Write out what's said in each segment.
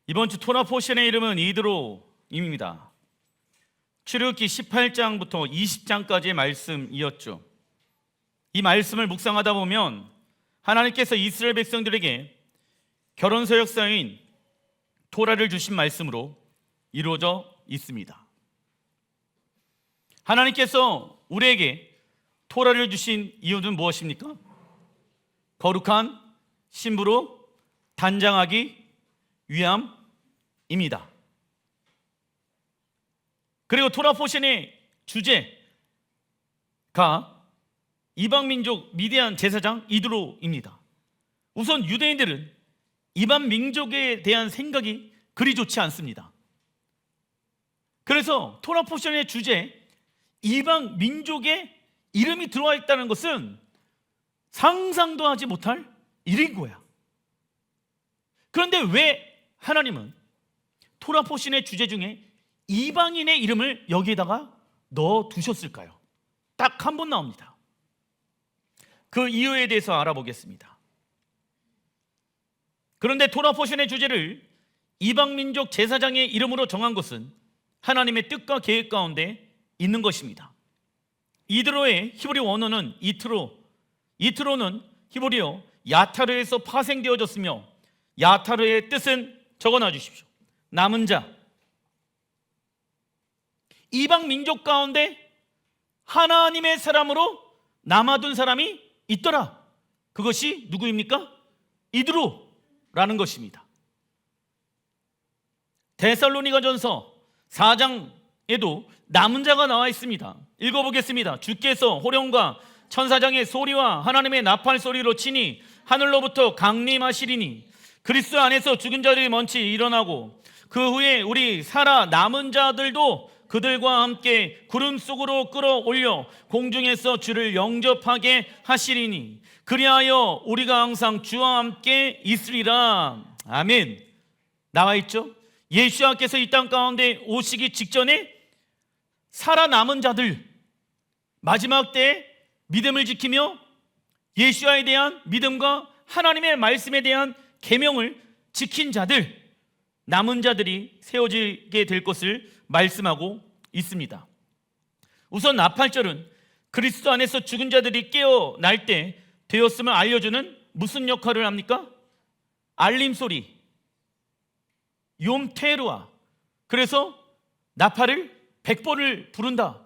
이번 주 토라 포션의 이름은 이드로입니다. 출애굽기 18장부터 20장까지의 말씀이었죠. 이 말씀을 묵상하다 보면 하나님께서 이스라엘 백성들에게 결혼서 역사인 토라를 주신 말씀으로 이루어져 있습니다. 하나님께서 우리에게 토라를 주신 이유는 무엇입니까? 거룩한 신부로 단장하기 위함입니다. 그리고 토라 포션의 주제가 이방민족 미디안 제사장 이드로입니다. 우선 유대인들은 이방 민족에 대한 생각이 그리 좋지 않습니다. 그래서 토라 포션의 주제 이방 민족의 이름이 들어와 있다는 것은 상상도 하지 못할 일인 거야. 그런데 왜 하나님은 토라 포션의 주제 중에 이방인의 이름을 여기에다가 넣어 두셨을까요? 딱 한 번 나옵니다. 그 이유에 대해서 알아보겠습니다. 그런데 토라 포션의 주제를 이방민족 제사장의 이름으로 정한 것은 하나님의 뜻과 계획 가운데 있는 것입니다. 이드로의 히브리 원어는 이트로는 히브리어 야타르에서 파생되어졌으며 야타르의 뜻은 적어놔 주십시오. 남은 자. 이방 민족 가운데 하나님의 사람으로 남아둔 사람이 있더라. 그것이 누구입니까? 이드로라는 것입니다. 데살로니가전서 4장에도 남은 자가 나와 있습니다. 읽어보겠습니다. 주께서 호령과 천사장의 소리와 하나님의 나팔 소리로 치니 하늘로부터 강림하시리니 그리스도 안에서 죽은 자들이 먼저 일어나고 그 후에 우리 살아 남은 자들도 그들과 함께 구름 속으로 끌어올려 공중에서 주를 영접하게 하시리니 그리하여 우리가 항상 주와 함께 있으리라. 아멘. 나와 있죠? 예수님께서 이 땅 가운데 오시기 직전에 살아남은 자들, 마지막 때에 믿음을 지키며 예수와에 대한 믿음과 하나님의 말씀에 대한 계명을 지킨 자들, 남은 자들이 세워지게 될 것을 말씀하고 있습니다. 우선 나팔절은 그리스도 안에서 죽은 자들이 깨어날 때 되었음을 알려주는 무슨 역할을 합니까? 알림소리, 욤테루아. 그래서 나팔을 100번을 부른다.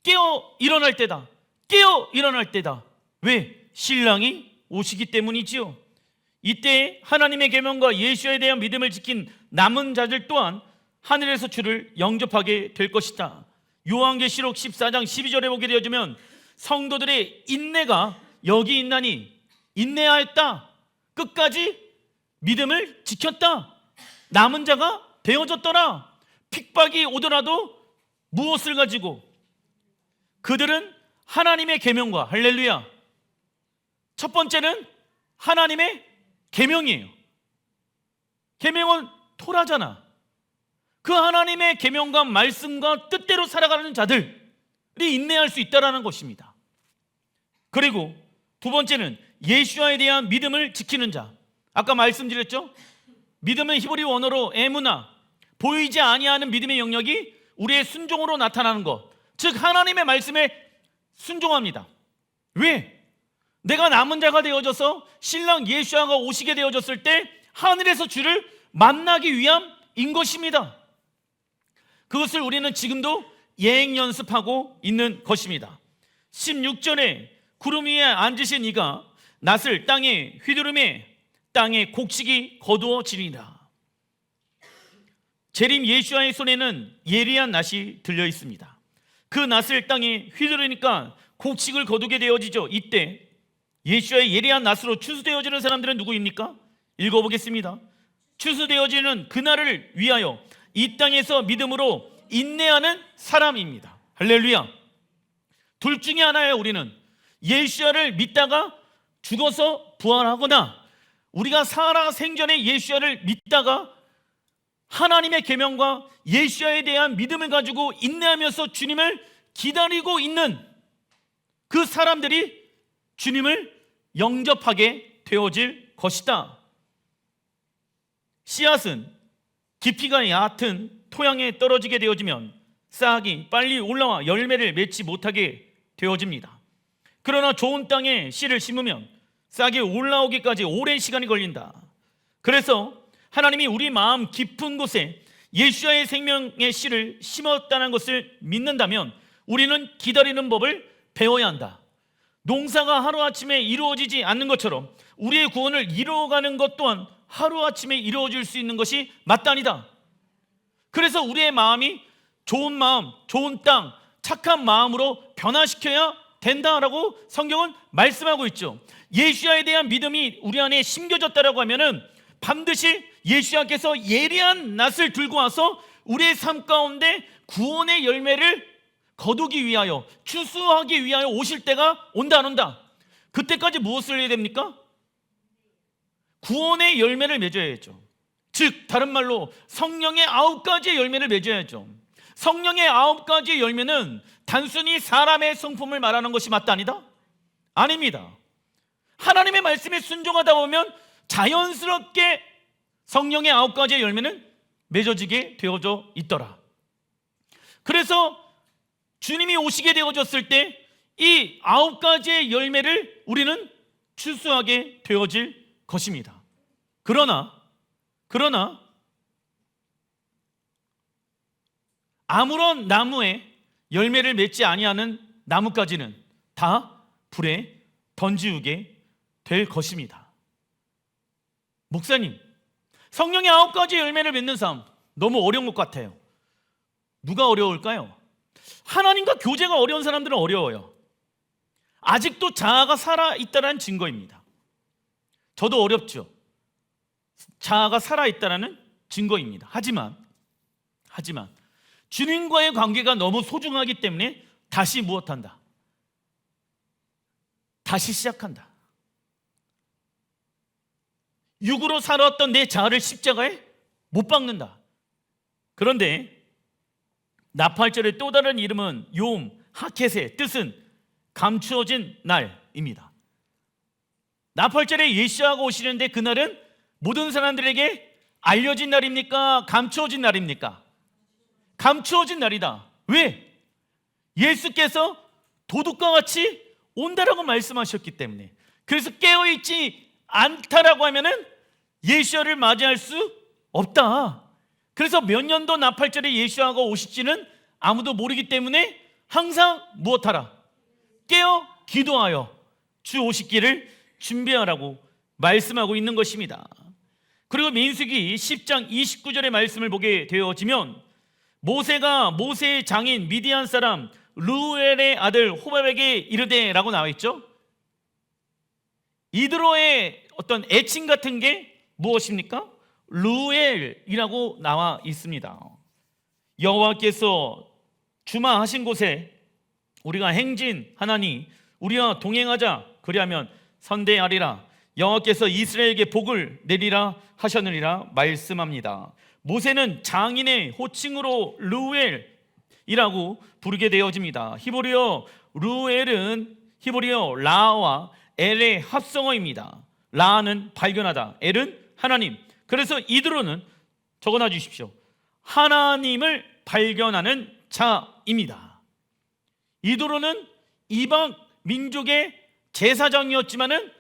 깨어 일어날 때다. 깨어 일어날 때다. 왜? 신랑이 오시기 때문이지요. 이때 하나님의 계명과 예수에 대한 믿음을 지킨 남은 자들 또한 하늘에서 주를 영접하게 될 것이다. 요한계시록 14장 12절에 보게 되어지면 성도들의 인내가 여기 있나니 인내하였다. 끝까지 믿음을 지켰다. 남은 자가 되어졌더라. 핍박이 오더라도 무엇을 가지고? 그들은 하나님의 계명과 할렐루야. 첫 번째는 하나님의 계명이에요. 계명은 토라잖아. 그 하나님의 계명과 말씀과 뜻대로 살아가는 자들이 인내할 수 있다라는 것입니다. 그리고 두 번째는 예수와에 대한 믿음을 지키는 자. 아까 말씀드렸죠? 믿음은 히브리 원어로 에무나, 보이지 아니하는 믿음의 영역이 우리의 순종으로 나타나는 것, 즉 하나님의 말씀에 순종합니다. 왜? 내가 남은 자가 되어져서 신랑 예수아가 오시게 되어졌을 때 하늘에서 주를 만나기 위함인 것입니다. 그것을 우리는 지금도 예행 연습하고 있는 것입니다. 16절에 구름 위에 앉으신 이가 낫을 땅에 휘두르매 땅에 곡식이 거두어지리라. 재림 예수아의 손에는 예리한 낫이 들려 있습니다. 그 낫을 땅에 휘두르니까 곡식을 거두게 되어지죠. 이때 예수아의 예리한 낫으로 추수되어지는 사람들은 누구입니까? 읽어보겠습니다. 추수되어지는 그날을 위하여 이 땅에서 믿음으로 인내하는 사람입니다. 할렐루야. 둘 중에 하나예요. 우리는 예수아를 믿다가 죽어서 부활하거나 우리가 살아 생전에 예수아를 믿다가 하나님의 계명과 예수아에 대한 믿음을 가지고 인내하면서 주님을 기다리고 있는 그 사람들이 주님을 영접하게 되어질 것이다. 씨앗은 깊이가 얕은 토양에 떨어지게 되어지면 싹이 빨리 올라와 열매를 맺지 못하게 되어집니다. 그러나 좋은 땅에 씨를 심으면 싹이 올라오기까지 오랜 시간이 걸린다. 그래서 하나님이 우리 마음 깊은 곳에 예수와의 생명의 씨를 심었다는 것을 믿는다면 우리는 기다리는 법을 배워야 한다. 농사가 하루아침에 이루어지지 않는 것처럼 우리의 구원을 이루어가는 것 또한 하루아침에 이루어질 수 있는 것이 마땅하다. 그래서 우리의 마음이 좋은 마음, 좋은 땅, 착한 마음으로 변화시켜야 된다라고 성경은 말씀하고 있죠. 예수야에 대한 믿음이 우리 안에 심겨졌다라고 하면은 반드시 예수야께서 예리한 낫을 들고 와서 우리의 삶 가운데 구원의 열매를 거두기 위하여, 추수하기 위하여 오실 때가 온다 안 온다? 그때까지 무엇을 해야 됩니까? 구원의 열매를 맺어야죠. 즉 다른 말로 성령의 9가지의 열매를 맺어야죠. 성령의 9가지의 열매는 단순히 사람의 성품을 말하는 것이 마땅하다? 아닙니다. 하나님의 말씀에 순종하다 보면 자연스럽게 성령의 9가지의 열매는 맺어지게 되어져 있더라. 그래서 주님이 오시게 되어졌을 때 이 9가지의 열매를 우리는 추수하게 되어질 것입니다. 그러나 아무런 나무에 열매를 맺지 아니하는 나무까지는 다 불에 던지우게 될 것입니다. 목사님, 성령의 9가지 열매를 맺는 삶 너무 어려운 것 같아요. 누가 어려울까요? 하나님과 교제가 어려운 사람들은 어려워요. 아직도 자아가 살아있다는 증거입니다. 저도 어렵죠. 자아가 살아있다는 증거입니다. 하지만 주님과의 관계가 너무 소중하기 때문에 다시 무엇한다? 다시 시작한다. 육으로 살아왔던 내 자아를 십자가에 못 박는다. 그런데 나팔절의 또 다른 이름은 욤 하켓의 뜻은 감추어진 날입니다. 나팔절에 예수하고 오시는데 그날은 모든 사람들에게 알려진 날입니까? 감추어진 날입니까? 감추어진 날이다. 왜? 예수께서 도둑과 같이 온다라고 말씀하셨기 때문에. 그래서 깨어있지 않다라고 하면은 예수를 맞이할 수 없다. 그래서 몇 년도 나팔절에 예수가 오실지는 아무도 모르기 때문에 항상 무엇하라? 깨어 기도하여 주 오시기를 준비하라고 말씀하고 있는 것입니다. 그리고 민수기 10장 29절의 말씀을 보게 되어지면 모세가 모세의 장인 미디안 사람 르우엘의 아들 호밥에게 이르되라고 나와 있죠. 이드로의 어떤 애칭 같은 게 무엇입니까? 르우엘이라고 나와 있습니다. 여호와께서 주마하신 곳에 우리가 행진하나니 우리와 동행하자 그리하면 선대하리라. 여호와께서 이스라엘에게 복을 내리라 하셨느니라 말씀합니다. 모세는 장인의 호칭으로 르우엘이라고 부르게 되어집니다. 히브리어 르우엘은 히브리어 라와 엘의 합성어입니다. 라는 발견하다, 엘은 하나님. 그래서 이드로는 적어놔 주십시오. 하나님을 발견하는 자입니다. 이드로는 이방 민족의 제사장이었지만은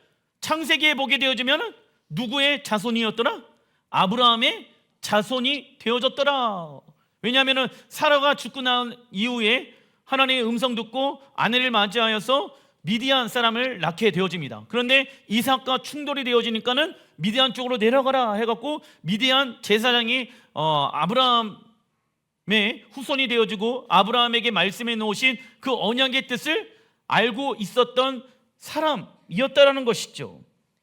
창세기에 보게 되어지면 누구의 자손이었더라? 아브라함의 자손이 되어졌더라. 왜냐하면 사라가 죽고 난 이후에 하나님의 음성 듣고 아내를 맞이하여서 미디안 사람을 낳게 되어집니다. 그런데 이삭과 충돌이 되어지니까는 미디안 쪽으로 내려가라 해갖고 미디안 제사장이 아브라함의 후손이 되어지고 아브라함에게 말씀해 놓으신 그 언약의 뜻을 알고 있었던 사람이었다라는 것이죠.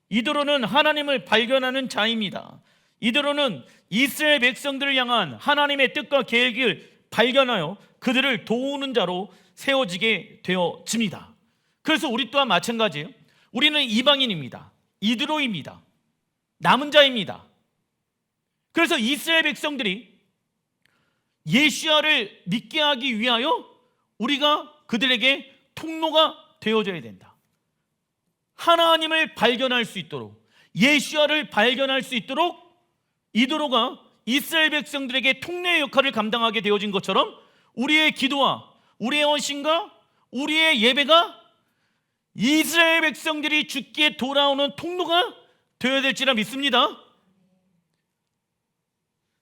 이드로는 하나님을 발견하는 자입니다. 이드로는 이스라엘 백성들을 향한 하나님의 뜻과 계획을 발견하여 그들을 도우는 자로 세워지게 되어집니다. 그래서 우리 또한 마찬가지예요. 우리는 이방인입니다. 이드로입니다. 남은 자입니다. 그래서 이스라엘 백성들이 예수야를 믿게 하기 위하여 우리가 그들에게 통로가 되어줘야 된다. 하나님을 발견할 수 있도록, 예수야를 발견할 수 있도록 이 도로가 이스라엘 백성들에게 통로의 역할을 감당하게 되어진 것처럼 우리의 기도와 우리의 헌신과 우리의 예배가 이스라엘 백성들이 주께 돌아오는 통로가 되어야 될지라 믿습니다.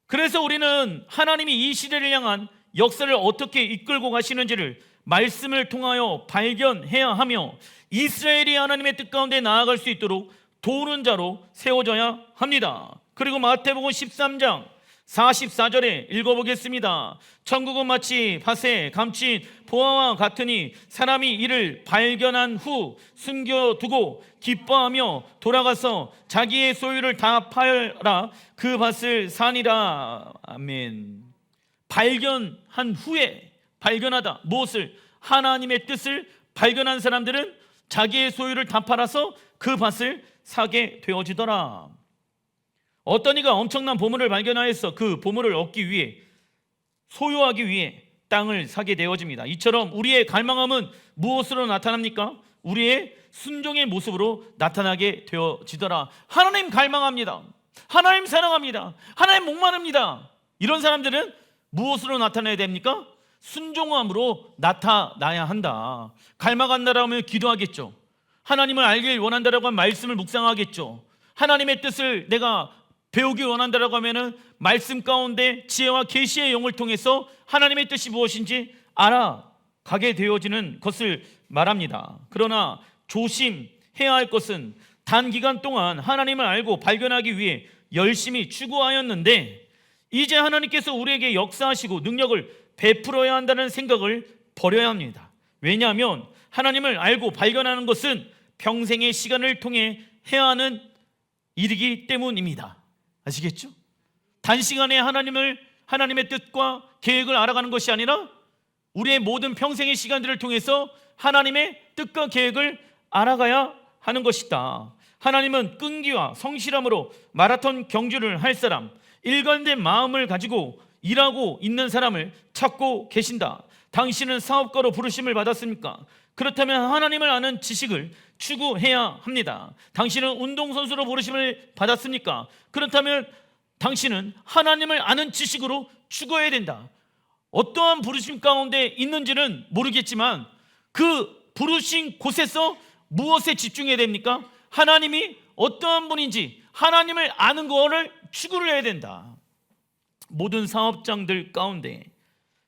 그래서 우리는 하나님이 이 시대를 향한 역사를 어떻게 이끌고 가시는지를 말씀을 통하여 발견해야 하며 이스라엘이 하나님의 뜻 가운데 나아갈 수 있도록 도우는 자로 세워져야 합니다. 그리고 마태복음 13장 44절에 읽어보겠습니다. 천국은 마치 밭에 감친 보화와 같으니 사람이 이를 발견한 후 숨겨두고 기뻐하며 돌아가서 자기의 소유를 다 팔아 그 밭을 사니라. 아멘. 발견한 후에, 발견하다, 무엇을? 하나님의 뜻을 발견한 사람들은 자기의 소유를 다 팔아서 그 밭을 사게 되어지더라. 어떤 이가 엄청난 보물을 발견하여서 그 보물을 얻기 위해, 소유하기 위해 땅을 사게 되어집니다. 이처럼 우리의 갈망함은 무엇으로 나타납니까? 우리의 순종의 모습으로 나타나게 되어지더라. 하나님 갈망합니다. 하나님 사랑합니다. 하나님 목마릅니다. 이런 사람들은 무엇으로 나타나야 됩니까? 순종함으로 나타나야 한다. 갈망한다라고 하면 기도하겠죠. 하나님을 알길 원한다라고 하면 말씀을 묵상하겠죠. 하나님의 뜻을 내가 배우기 원한다라고 하면은 말씀 가운데 지혜와 계시의 영을 통해서 하나님의 뜻이 무엇인지 알아가게 되어지는 것을 말합니다. 그러나 조심해야 할 것은 단기간 동안 하나님을 알고 발견하기 위해 열심히 추구하였는데 이제 하나님께서 우리에게 역사하시고 능력을 베풀어야 한다는 생각을 버려야 합니다. 왜냐하면 하나님을 알고 발견하는 것은 평생의 시간을 통해 해야 하는 일이기 때문입니다. 아시겠죠? 단시간에 하나님의 뜻과 계획을 알아가는 것이 아니라 우리의 모든 평생의 시간들을 통해서 하나님의 뜻과 계획을 알아가야 하는 것이다. 하나님은 끈기와 성실함으로 마라톤 경주를 할 사람, 일관된 마음을 가지고 일하고 있는 사람을 찾고 계신다. 당신은 사업가로 부르심을 받았습니까? 그렇다면 하나님을 아는 지식을 추구해야 합니다. 당신은 운동선수로 부르심을 받았습니까? 그렇다면 당신은 하나님을 아는 지식으로 추구해야 된다. 어떠한 부르심 가운데 있는지는 모르겠지만 그 부르신 곳에서 무엇에 집중해야 됩니까? 하나님이 어떠한 분인지 하나님을 아는 거를 추구를 해야 된다. 모든 사업장들 가운데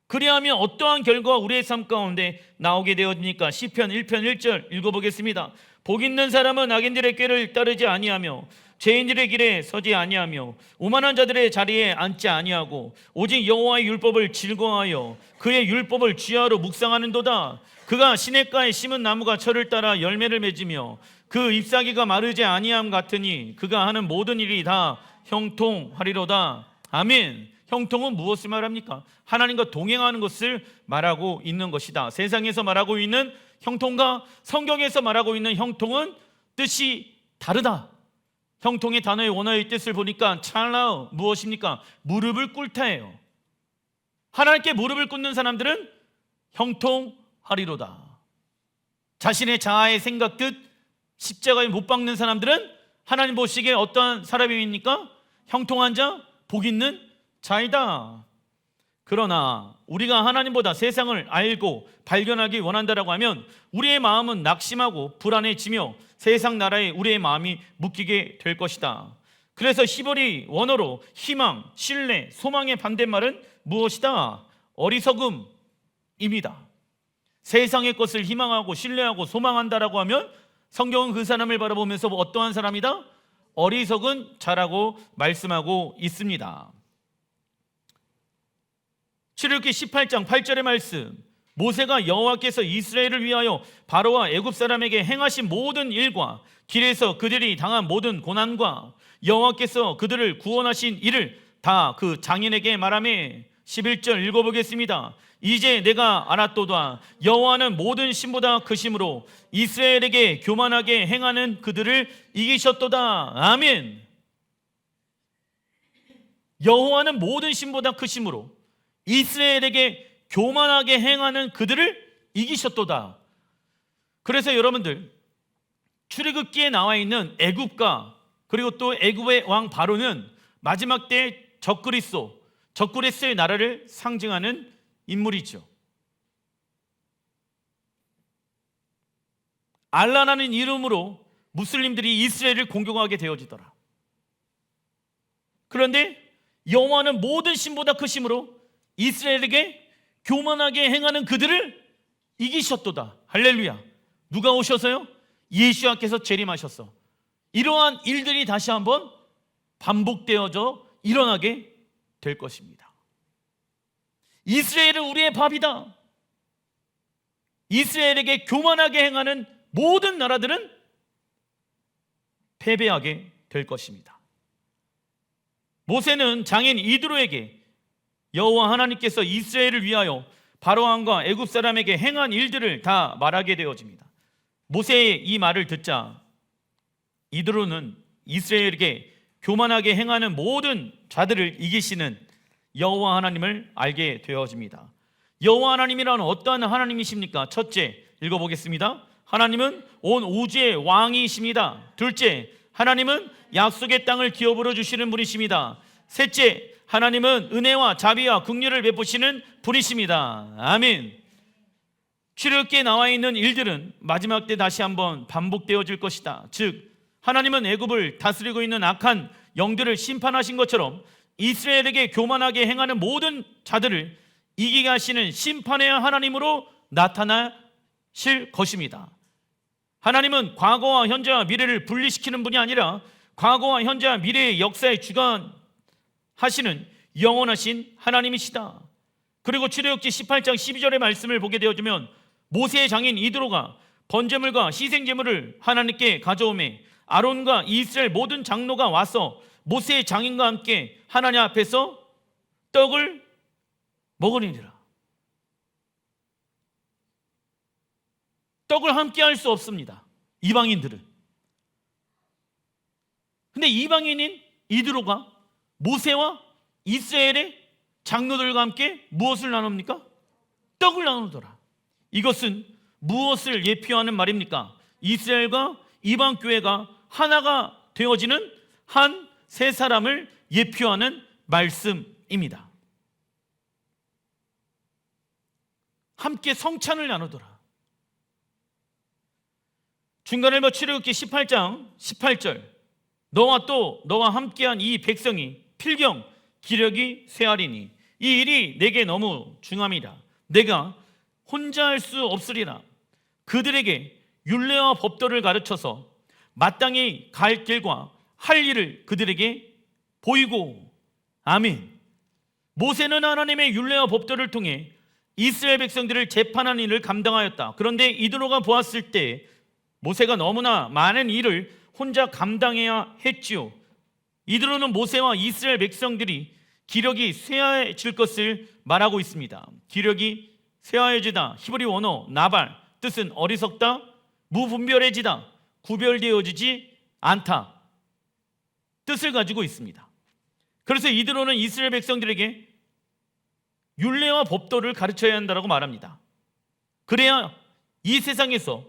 그리하면 어떠한 결과가 우리의 삶 가운데 나오게 되었습니까? 시편 1편 1절 읽어보겠습니다. 복 있는 사람은 악인들의 꾀를 따르지 아니하며 죄인들의 길에 서지 아니하며 오만한 자들의 자리에 앉지 아니하고 오직 여호와의 율법을 즐거워하여 그의 율법을 주야로 묵상하는도다. 그가 시냇가에 심은 나무가 철을 따라 열매를 맺으며 그 잎사귀가 마르지 아니함 같으니 그가 하는 모든 일이 다 형통하리로다. 아멘. 형통은 무엇을 말합니까? 하나님과 동행하는 것을 말하고 있는 것이다. 세상에서 말하고 있는 형통과 성경에서 말하고 있는 형통은 뜻이 다르다. 형통의 단어의 원어의 뜻을 보니까 찰나우 무엇입니까? 무릎을 꿇다예요. 하나님께 무릎을 꿇는 사람들은 형통하리로다. 자신의 자아의 생각 뜻 십자가에 못 박는 사람들은 하나님 보시기에 어떠한 사람입니까? 형통한 자, 복 있는 자이다. 그러나 우리가 하나님보다 세상을 알고 발견하기 원한다라고 하면 우리의 마음은 낙심하고 불안해지며 세상 나라에 우리의 마음이 묶이게 될 것이다. 그래서 히브리 원어로 희망, 신뢰, 소망의 반대말은 무엇이다? 어리석음입니다. 세상의 것을 희망하고 신뢰하고 소망한다라고 하면 성경은 그 사람을 바라보면서 어떠한 사람이다? 어리석은 자라고 말씀하고 있습니다. 출애굽기 18장 8절의 말씀, 모세가 여호와께서 이스라엘을 위하여 바로와 애굽 사람에게 행하신 모든 일과 길에서 그들이 당한 모든 고난과 여호와께서 그들을 구원하신 일을 다 그 장인에게 말하며 11절 읽어보겠습니다. 이제 내가 알았도다. 여호와는 모든 신보다 크심으로 이스라엘에게 교만하게 행하는 그들을 이기셨도다. 아멘. 여호와는 모든 신보다 크심으로 이스라엘에게 교만하게 행하는 그들을 이기셨도다. 그래서 여러분들 출애굽기에 나와 있는 애굽과 그리고 또 애굽의 왕 바로는 마지막 때 적그리스도의 나라를 상징하는 인물이죠. 알라라는 이름으로 무슬림들이 이스라엘을 공경하게 되어지더라. 그런데 여호와는 모든 신보다 크심으로 이스라엘에게 교만하게 행하는 그들을 이기셨도다. 할렐루야. 누가 오셔서요? 예수와께서 재림하셨어. 이러한 일들이 다시 한번 반복되어져 일어나게 될 것입니다. 이스라엘은 우리의 밥이다. 이스라엘에게 교만하게 행하는 모든 나라들은 패배하게 될 것입니다. 모세는 장인 이드로에게 여호와 하나님께서 이스라엘을 위하여 바로왕과 애굽 사람에게 행한 일들을 다 말하게 되어집니다. 모세의 이 말을 듣자 이드로는 이스라엘에게 교만하게 행하는 모든 자들을 이기시는 여호와 하나님을 알게 되어집니다. 여호와 하나님이란 어떠한 하나님이십니까? 첫째, 읽어보겠습니다. 하나님은 온 우주의 왕이십니다. 둘째, 하나님은 약속의 땅을 기업으로 주시는 분이십니다. 셋째, 하나님은 은혜와 자비와 긍휼을 베푸시는 분이십니다. 아멘. 출애굽기에 나와 있는 일들은 마지막 때 다시 한번 반복되어질 것이다. 즉 하나님은 애굽을 다스리고 있는 악한 영들을 심판하신 것처럼 이스라엘에게 교만하게 행하는 모든 자들을 이기게 하시는 심판의 하나님으로 나타나실 것입니다. 하나님은 과거와 현재와 미래를 분리시키는 분이 아니라 과거와 현재와 미래의 역사에 주관하시는 영원하신 하나님이시다. 그리고 출애굽기 18장 12절의 말씀을 보게 되어지면 모세의 장인 이드로가 번제물과 희생제물을 하나님께 가져오매 아론과 이스라엘 모든 장로가 와서 모세의 장인과 함께 하나님 앞에서 떡을 먹으리라. 떡을 함께 할 수 없습니다. 이방인들은. 근데 이방인인 이드로가 모세와 이스라엘의 장로들과 함께 무엇을 나눕니까? 떡을 나누더라. 이것은 무엇을 예표하는 말입니까? 이스라엘과 이방 교회가 하나가 되어지는 한 세 사람을 예표하는 말씀입니다. 함께 성찬을 나누더라. 중간에 출애굽기 18장 18절 너와 함께한 이 백성이 필경 기력이 쇠하리니 이 일이 내게 너무 중함이라. 내가 혼자 할 수 없으리라. 그들에게 율례와 법도를 가르쳐서 마땅히 갈 길과 할 일을 그들에게 보이고. 아멘. 모세는 하나님의 율례와 법도를 통해 이스라엘 백성들을 재판하는 일을 감당하였다. 그런데 이드로가 보았을 때 모세가 너무나 많은 일을 혼자 감당해야 했지요. 이드로는 모세와 이스라엘 백성들이 기력이 쇠하여질 것을 말하고 있습니다. 기력이 쇠하여지다. 히브리 원어 나발, 뜻은 어리석다, 무분별해지다, 구별되어지지 않다 뜻을 가지고 있습니다. 그래서 이드로는 이스라엘 백성들에게 율례와 법도를 가르쳐야 한다고 말합니다. 그래야 이 세상에서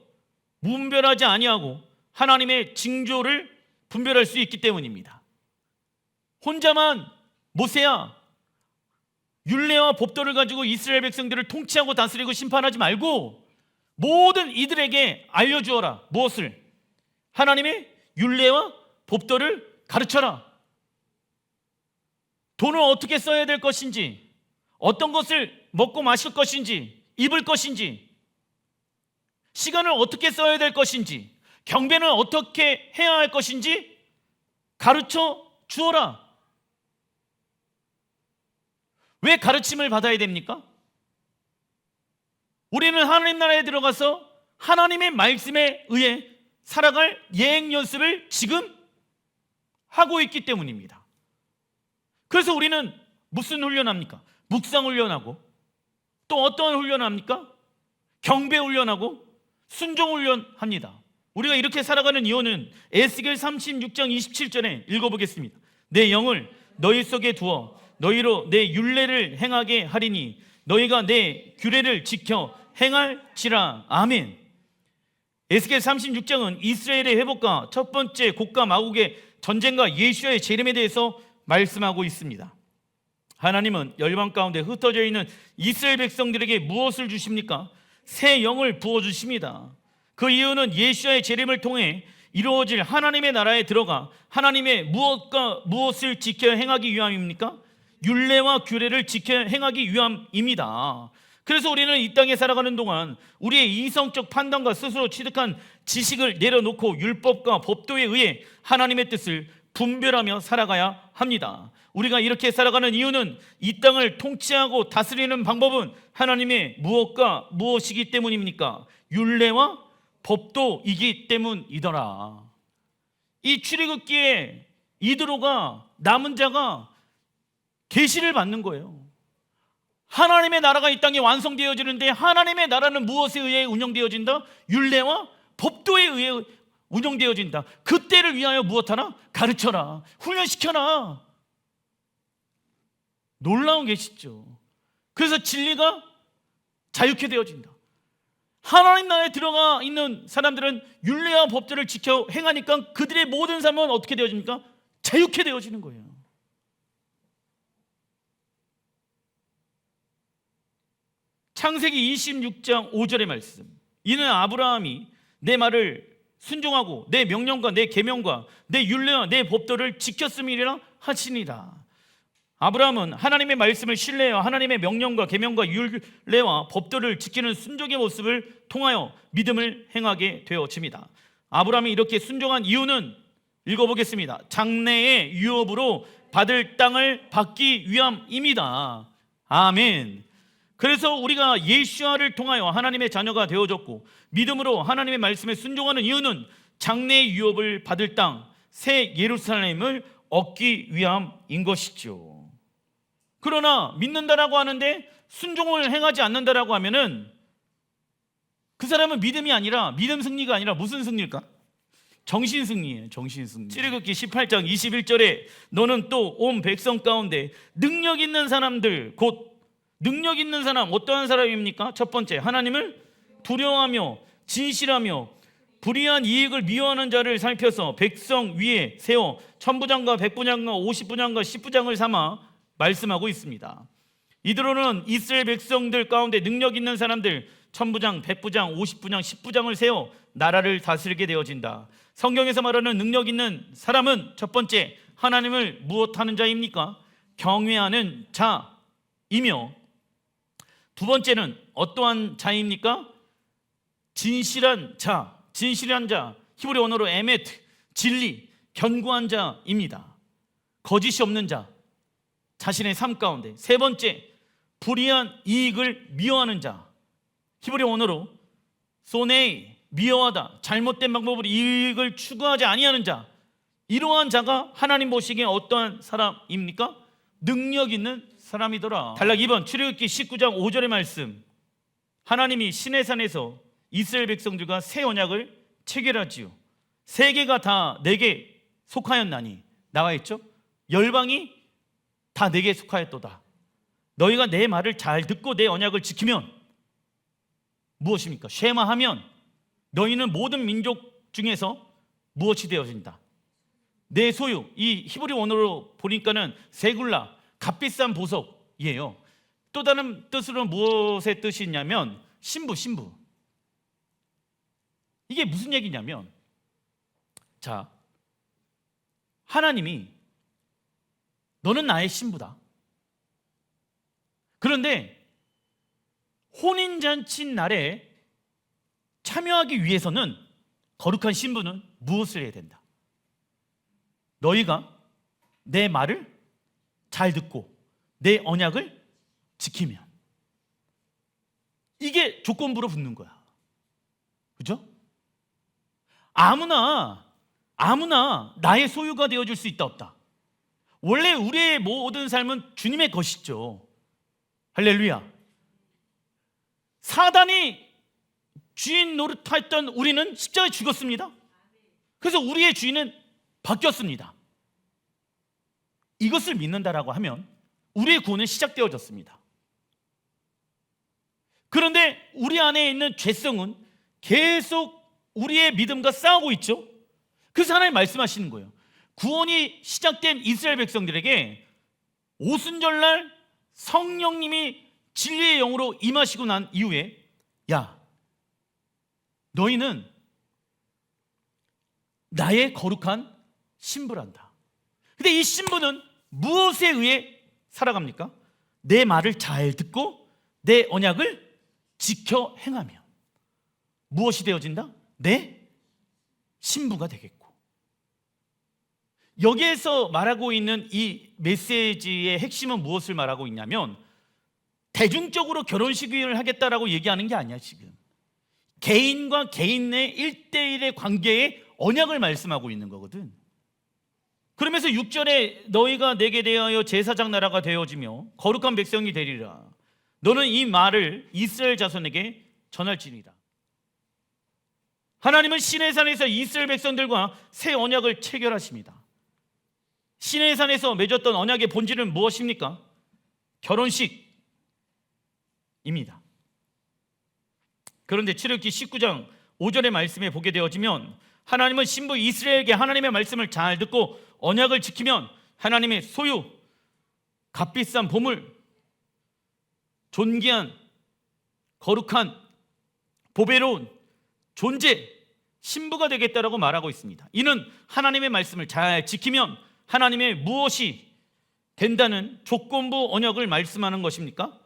무분별하지 아니하고 하나님의 징조를 분별할 수 있기 때문입니다. 혼자만 모세야 율례와 법도를 가지고 이스라엘 백성들을 통치하고 다스리고 심판하지 말고 모든 이들에게 알려주어라. 무엇을? 하나님의 율례와 법도를 가르쳐라. 돈을 어떻게 써야 될 것인지, 어떤 것을 먹고 마실 것인지, 입을 것인지, 시간을 어떻게 써야 될 것인지, 경배는 어떻게 해야 할 것인지 가르쳐 주어라. 왜 가르침을 받아야 됩니까? 우리는 하나님 나라에 들어가서 하나님의 말씀에 의해 살아갈 예행 연습을 지금 하고 있기 때문입니다. 그래서 우리는 무슨 훈련합니까? 묵상 훈련하고 또 어떤 훈련합니까? 경배 훈련하고 순종 훈련합니다. 우리가 이렇게 살아가는 이유는 에스겔 36장 27절에 읽어보겠습니다. 내 영을 너희 속에 두어 너희로 내 율례를 행하게 하리니 너희가 내 규례를 지켜 행할지라. 아멘. 에스겔 36장은 이스라엘의 회복과 첫 번째 곡과 마곡의 전쟁과 예수의 재림에 대해서 말씀하고 있습니다. 하나님은 열방 가운데 흩어져 있는 이스라엘 백성들에게 무엇을 주십니까? 새 영을 부어주십니다. 그 이유는 예수와의 재림을 통해 이루어질 하나님의 나라에 들어가 하나님의 무엇을 지켜 행하기 위함입니까? 율례와 규례를 지켜 행하기 위함입니다. 그래서 우리는 이 땅에 살아가는 동안 우리의 이성적 판단과 스스로 취득한 지식을 내려놓고 율법과 법도에 의해 하나님의 뜻을 분별하며 살아가야 합니다. 우리가 이렇게 살아가는 이유는 이 땅을 통치하고 다스리는 방법은 하나님의 무엇이기 때문입니까? 율례와 법도이기 때문이더라. 이 출애굽기에 이드로가 남은 자가 계시를 받는 거예요. 하나님의 나라가 이 땅에 완성되어지는데 하나님의 나라는 무엇에 의해 운영되어진다? 율례와 법도에 의해 운영되어진다. 그때를 위하여 무엇하나? 가르쳐라, 훈련시켜라. 놀라운 계시죠. 그래서 진리가 자유케 되어진다. 하나님 나라에 들어가 있는 사람들은 율례와 법도를 지켜 행하니까 그들의 모든 삶은 어떻게 되어집니까? 자유케 되어지는 거예요. 창세기 26장 5절의 말씀. 이는 아브라함이 내 말을 순종하고 내 명령과 내 계명과 내 율례와 내 법도를 지켰음이라 하시니라. 아브라함은 하나님의 말씀을 신뢰하여 하나님의 명령과 계명과 율례와 법도를 지키는 순종의 모습을 통하여 믿음을 행하게 되어집니다. 아브라함이 이렇게 순종한 이유는 읽어보겠습니다. 장래의 유업으로 받을 땅을 받기 위함입니다. 아멘. 그래서 우리가 예수와를 통하여 하나님의 자녀가 되어졌고 믿음으로 하나님의 말씀에 순종하는 이유는 장래의 유업을 받을 땅, 새 예루살렘을 얻기 위함인 것이죠. 그러나 믿는다라고 하는데 순종을 행하지 않는다라고 하면은 그 사람은 믿음이 아니라, 믿음 승리가 아니라 무슨 승리일까? 정신 승리예요. 정신 승리. 출애굽기 18장 21절에 너는 또 온 백성 가운데 능력 있는 사람들, 곧 능력 있는 사람, 어떠한 사람입니까? 첫 번째, 하나님을 두려워하며 진실하며 불의한 이익을 미워하는 자를 살펴서 백성 위에 세워 천부장과 백부장과 50부장과 10부장을 삼아 말씀하고 있습니다. 이들로는 이스라엘 백성들 가운데 능력 있는 사람들, 천부장, 백부장, 50부장, 10부장을 세워 나라를 다스리게 되어진다. 성경에서 말하는 능력 있는 사람은 첫 번째, 하나님을 무엇하는 자입니까? 경외하는 자이며, 두 번째는 어떠한 자입니까? 진실한 자, 히브리 언어로 에메트, 진리, 견고한 자입니다. 거짓이 없는 자, 자신의 삶 가운데. 세 번째, 불의한 이익을 미워하는 자, 히브리 언어로 소네이, 미워하다, 잘못된 방법으로 이익을 추구하지 아니하는 자. 이러한 자가 하나님 보시기에 어떠한 사람입니까? 능력 있는 사람이더라. 단락 2번 출애굽기 19장 5절의 말씀. 하나님이 시내산에서 이스라엘 백성들과 새 언약을 체결하지요. 세계가 다 내게 속하였나니, 나와 있죠? 열방이 다 내게 속하였도다. 너희가 내 말을 잘 듣고 내 언약을 지키면 무엇입니까? 쉐마하면 너희는 모든 민족 중에서 무엇이 되어진다? 내 소유. 이 히브리 원어로 보니까는 세굴라, 값비싼 보석이에요. 또 다른 뜻으로는 무엇의 뜻이 있냐면 신부. 이게 무슨 얘기냐면, 자, 하나님이 너는 나의 신부다. 그런데 혼인잔치 날에 참여하기 위해서는 거룩한 신부는 무엇을 해야 된다? 너희가 내 말을 잘 듣고 내 언약을 지키면. 이게 조건부로 붙는 거야. 그죠? 아무나 나의 소유가 되어줄 수 있다 없다? 원래 우리의 모든 삶은 주님의 것이죠. 할렐루야. 사단이 주인 노릇했던 우리는 십자가에 죽었습니다. 그래서 우리의 주인은 바뀌었습니다. 이것을 믿는다라고 하면 우리의 구원은 시작되어졌습니다. 그런데 우리 안에 있는 죄성은 계속 우리의 믿음과 싸우고 있죠. 그래서 하나님 말씀하시는 거예요. 구원이 시작된 이스라엘 백성들에게 오순절날 성령님이 진리의 영으로 임하시고 난 이후에, 야, 너희는 나의 거룩한 신부란다. 근데 이 신부는 무엇에 의해 살아갑니까? 내 말을 잘 듣고 내 언약을 지켜 행하면 무엇이 되어진다? 내 신부가 되겠고. 여기에서 말하고 있는 이 메시지의 핵심은 무엇을 말하고 있냐면, 대중적으로 결혼식을 하겠다라고 얘기하는 게 아니야. 지금 개인과 개인 내 1대1의 관계에 언약을 말씀하고 있는 거거든. 그러면서 6절에 너희가 내게 대하여 제사장 나라가 되어지며 거룩한 백성이 되리라. 너는 이 말을 이스라엘 자손에게 전할지니라. 하나님은 시내산에서 이스라엘 백성들과 새 언약을 체결하십니다. 시내산에서 맺었던 언약의 본질은 무엇입니까? 결혼식입니다. 그런데 출애굽기 19장 5절의 말씀에 보게 되어지면, 하나님은 신부 이스라엘에게 하나님의 말씀을 잘 듣고 언약을 지키면 하나님의 소유, 값비싼 보물, 존귀한, 거룩한, 보배로운 존재, 신부가 되겠다라고 말하고 있습니다. 이는 하나님의 말씀을 잘 지키면 하나님의 무엇이 된다는 조건부 언약을 말씀하는 것입니까?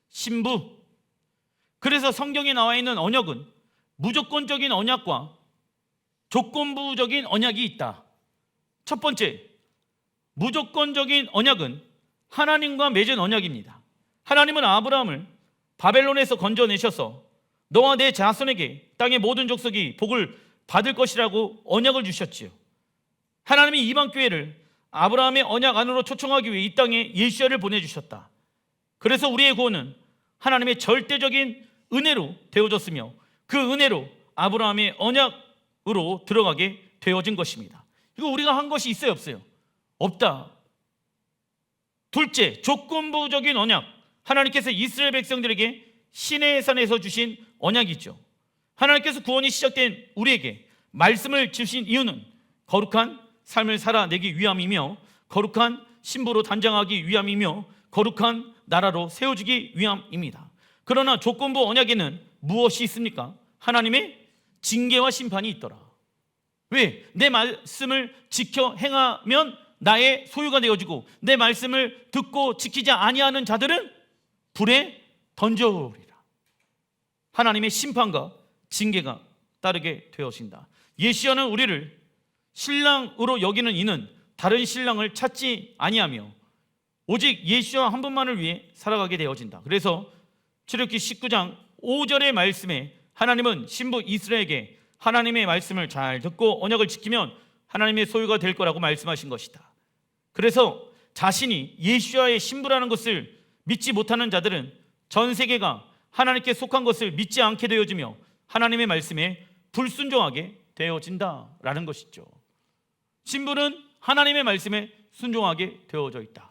신부. 그래서 성경에 나와 있는 언약은 무조건적인 언약과 조건부적인 언약이 있다. 첫 번째, 무조건적인 언약은 하나님과 맺은 언약입니다. 하나님은 아브라함을 바벨론에서 건져내셔서 너와 내 자손에게 땅의 모든 족속이 복을 받을 것이라고 언약을 주셨지요. 하나님이 이방 교회를 아브라함의 언약 안으로 초청하기 위해 이 땅에 예수야를 보내주셨다. 그래서 우리의 구원은 하나님의 절대적인 은혜로 되어졌으며 그 은혜로 아브라함의 언약으로 들어가게 되어진 것입니다. 이거 우리가 한 것이 있어요, 없어요? 없다. 둘째, 조건부적인 언약. 하나님께서 이스라엘 백성들에게 시내의 산에서 주신 언약이죠. 하나님께서 구원이 시작된 우리에게 말씀을 주신 이유는 거룩한 삶을 살아내기 위함이며, 거룩한 신부로 단장하기 위함이며, 거룩한 나라로 세워지기 위함입니다. 그러나 조건부 언약에는 무엇이 있습니까? 하나님의 징계와 심판이 있더라. 왜? 내 말씀을 지켜 행하면 나의 소유가 되어지고 내 말씀을 듣고 지키지 아니하는 자들은 불에 던져오리라. 하나님의 심판과 징계가 따르게 되어진다. 예수야는 우리를 신랑으로 여기는 이는 다른 신랑을 찾지 아니하며 오직 예수와 한 분만을 위해 살아가게 되어진다. 그래서 출애굽기 19장 5절의 말씀에 하나님은 신부 이스라엘에게 하나님의 말씀을 잘 듣고 언약을 지키면 하나님의 소유가 될 거라고 말씀하신 것이다. 그래서 자신이 예수와의 신부라는 것을 믿지 못하는 자들은 전 세계가 하나님께 속한 것을 믿지 않게 되어지며 하나님의 말씀에 불순종하게 되어진다라는 것이죠. 신부는 하나님의 말씀에 순종하게 되어져 있다.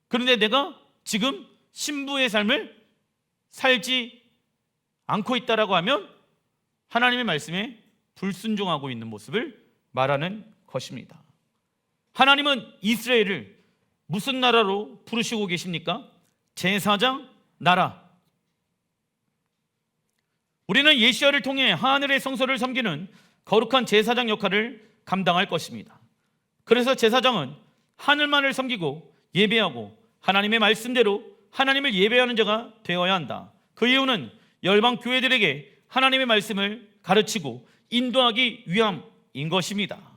그런데 내가 지금 신부의 삶을 살지 않고 있다라고 하면 하나님의 말씀에 불순종하고 있는 모습을 말하는 것입니다. 하나님은 이스라엘을 무슨 나라로 부르시고 계십니까? 제사장 나라. 우리는 예수야를 통해 하늘의 성소를 섬기는 거룩한 제사장 역할을 감당할 것입니다. 그래서 제사장은 하늘만을 섬기고 예배하고 하나님의 말씀대로 하나님을 예배하는 자가 되어야 한다. 그 이유는 열방 교회들에게 하나님의 말씀을 가르치고 인도하기 위함인 것입니다.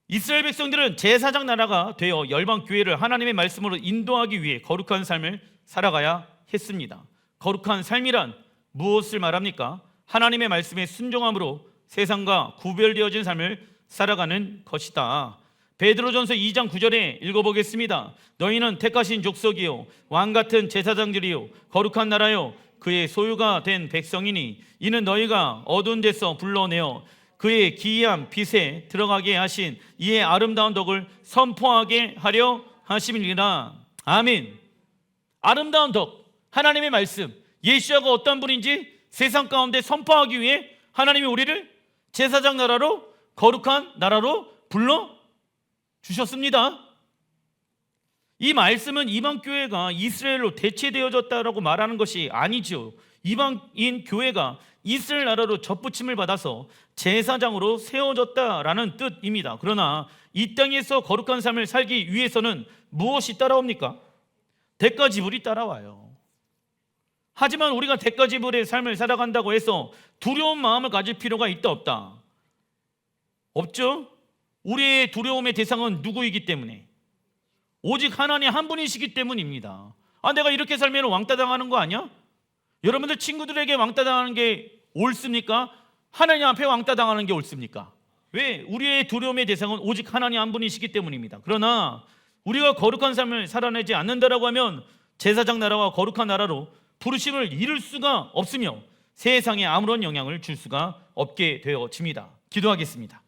이스라엘 백성들은 제사장 나라가 되어 열방 교회를 하나님의 말씀으로 인도하기 위해 거룩한 삶을 살아가야 했습니다. 거룩한 삶이란 무엇을 말합니까? 하나님의 말씀에 순종함으로 세상과 구별되어진 삶을 살아가는 것이다. 베드로전서 2장 9절에 읽어보겠습니다. 너희는 택하신 족속이요 왕같은 제사장들이요 거룩한 나라요 그의 소유가 된 백성이니 이는 너희가 어두운 데서 불러내어 그의 기이한 빛에 들어가게 하신 이의 아름다운 덕을 선포하게 하려 하심이니라. 아멘. 아름다운 덕, 하나님의 말씀, 예수야가 어떤 분인지 세상 가운데 선포하기 위해 하나님이 우리를 제사장 나라로, 거룩한 나라로 불러 주셨습니다. 이 말씀은 이방 교회가 이스라엘로 대체되어졌다라고 말하는 것이 아니죠. 이방인 교회가 이스라엘 나라로 접붙임을 받아서 제사장으로 세워졌다라는 뜻입니다. 그러나 이 땅에서 거룩한 삶을 살기 위해서는 무엇이 따라옵니까? 대가 지불이 따라와요. 하지만 우리가 대가 지불의 삶을 살아간다고 해서 두려운 마음을 가질 필요가 있다 없다? 없죠. 우리의 두려움의 대상은 누구이기 때문에? 오직 하나님 한 분이시기 때문입니다. 내가 이렇게 살면 왕따 당하는 거 아니야? 여러분들 친구들에게 왕따 당하는 게 옳습니까? 하나님 앞에 왕따 당하는 게 옳습니까? 왜? 우리의 두려움의 대상은 오직 하나님 한 분이시기 때문입니다. 그러나 우리가 거룩한 삶을 살아내지 않는다라고 하면 제사장 나라와 거룩한 나라로 부르심을 이룰 수가 없으며 세상에 아무런 영향을 줄 수가 없게 되어집니다. 기도하겠습니다.